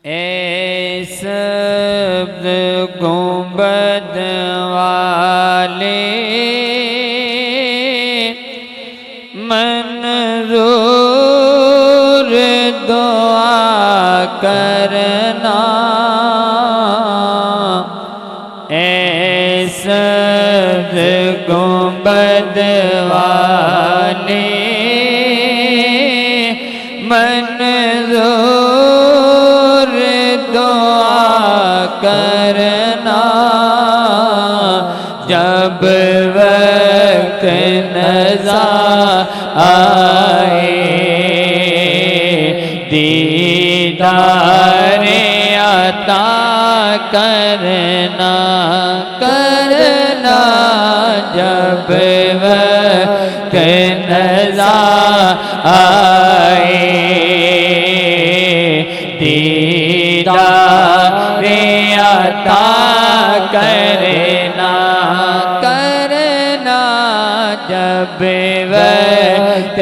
ए सब्ज़ गुंबद वाले मंजूर दुआ करना, ए सब्ज़ गुंबद वाले मंजूर दुआ करना, जब वक्त नज़ा आए दीदारे अता करना, करना जब वक्त नज़ा आए दीदारे अता करना, करना जब वक्त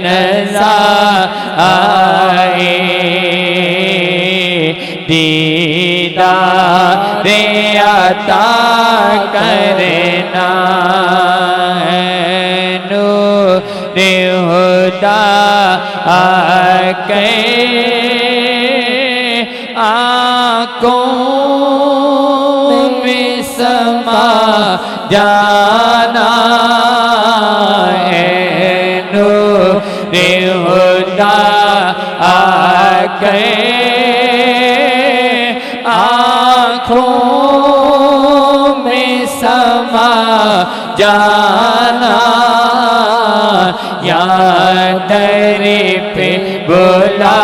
नज़ा आए दीदारे अता करना। नूरे हुदा आके आँखों में समा जाना, नूरे हुदा आके आँखों में समा जाना, या दर पे बुला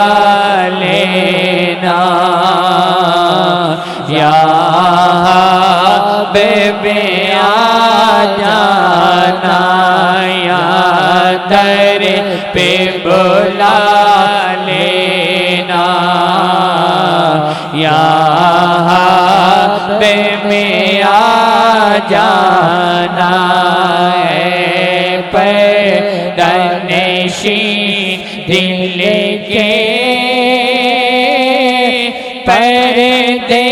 लेना, या बेबे आ जाना, या दर पे बुला लेना, या बेबे आ जाना, पैदनशी दिल के पर्दे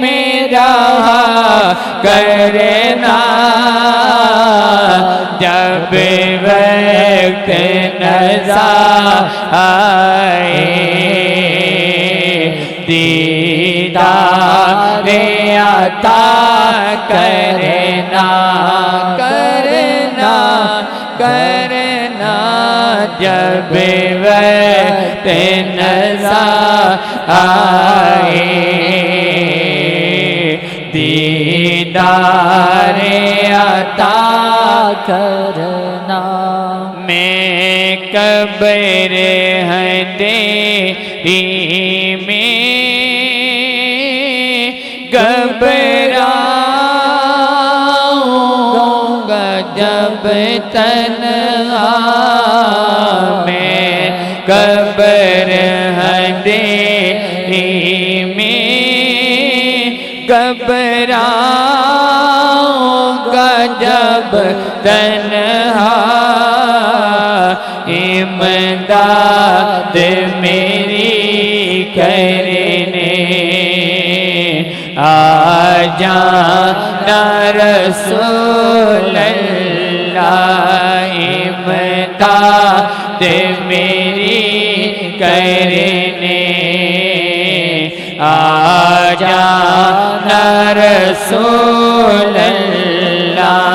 मेरा करना, जब वक्त नज़ा आए दीदारे अता करना, करना करना जब वक्त नज़ा आए दीदारे अता करना। मैं कब्र अंधेरी में घबराऊंगा जब तन्हा, मैं कब्र अंधेरी में घबराऊंगा जब तन्हा, इमदाद मेरी करने आ जाना रसूल अल्लाह, इमदाद मेरी करने आ जाना रसूल अल्लाह,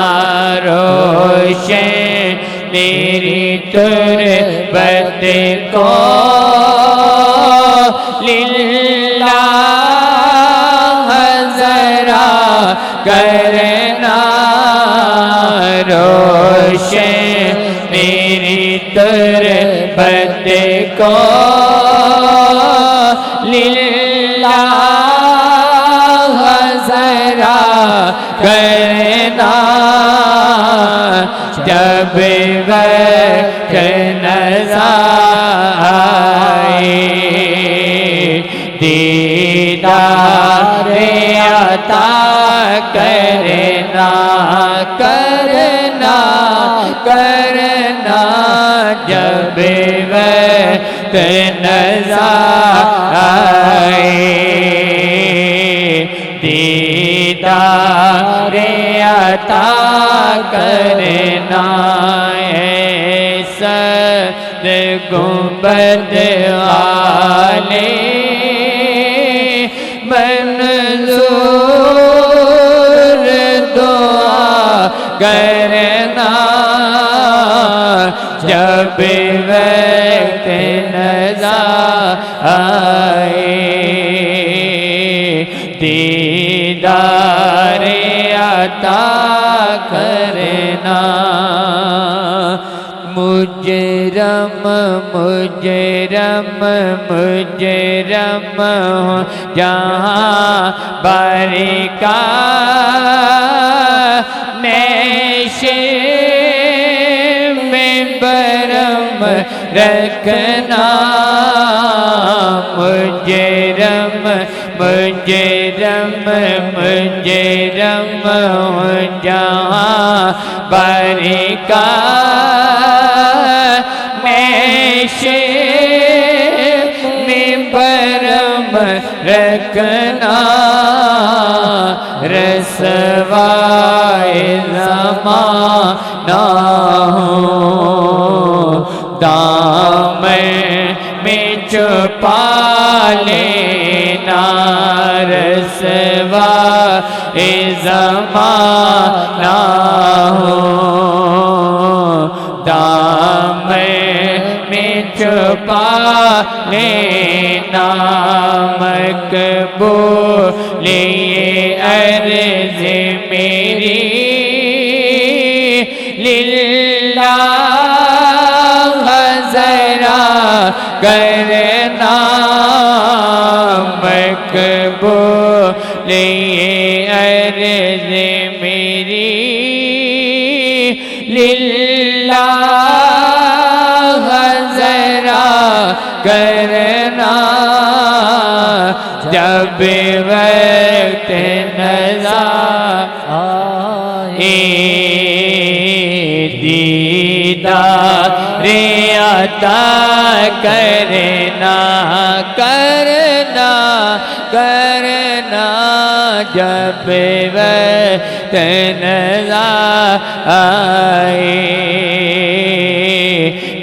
रोशन मेरी तुरबत को लिल्लाह ज़रा करना, रोशन मेरी तुरबत को लिल्लाह ज़रा करना, जब वक्त नज़ा आए दीदारे अता करना, करना करना जब वक्त नज़ा अता करना ऐसा गुंबद वाले मंजूर दुआ करना जब वक्त नज़र आए दीदार अता करना मुजरम मुजरम मुजरम हो जहाँ बारिका नेशे में बरम रखना मुजरम मुजरम मुजरम हो जहाँ बारिका में बरम रखना रसवाए ज़माना हो दामन में छुपा लेना रसवाए ज़माना हो दामन में छुपा लेना मकबूल ये अर्ज़ मेरी लिल्लाह ज़रा करना मकबूल ये अर्ज़ मेरी लिल्लाह ज़रा करना जब वक्त नज़र आए दीदार अता करना करना करना जब वक्त नज़र आए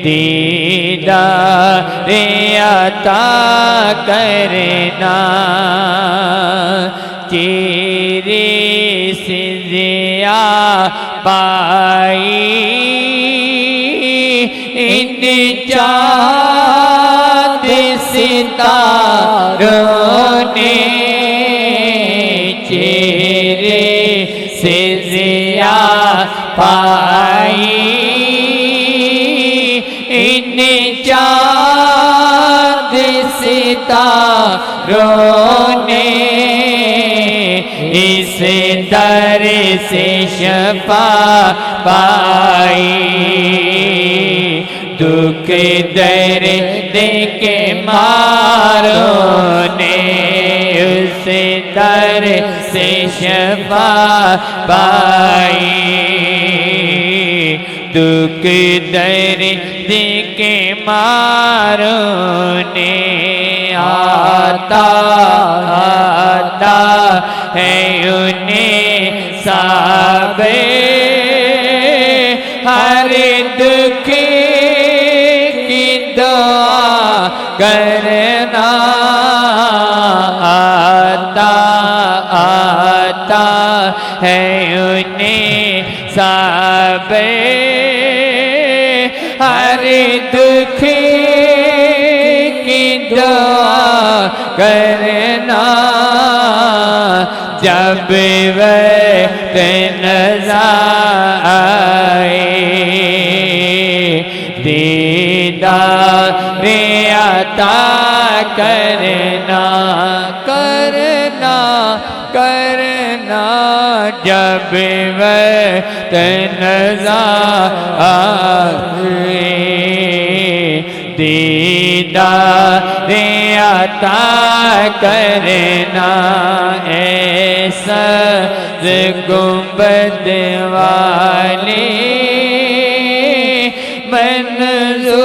दीदार अता करना चेहरे से ज़िया पाई इन चाँद सितारों ने चेहरे से ज़िया पाई इन चाँद सितारों ने इस दर से शफा पाई दुख दर्द के मारों ने उस दर से शफा पाई दुख दर्द के मारों ने आता आता है उन्हें साबे हर दुख की दुआ करना आता आता है उन्हें साबे हर दुख की दुआ करना जब वक्त नज़र आए दीदार अता करना करना करना जब वक्त नज़र आए दीदार अता करना ऐसा गुंबद वाले मंजूर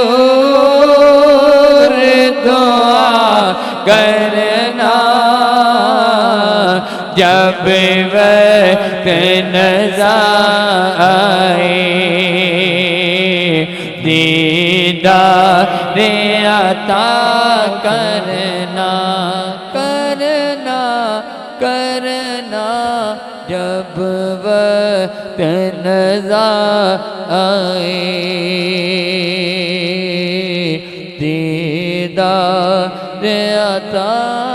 दुआ करना जब वक्त नज़र आए दीदार अता करना करना करना जब वक्त नज़र आए दीदार अता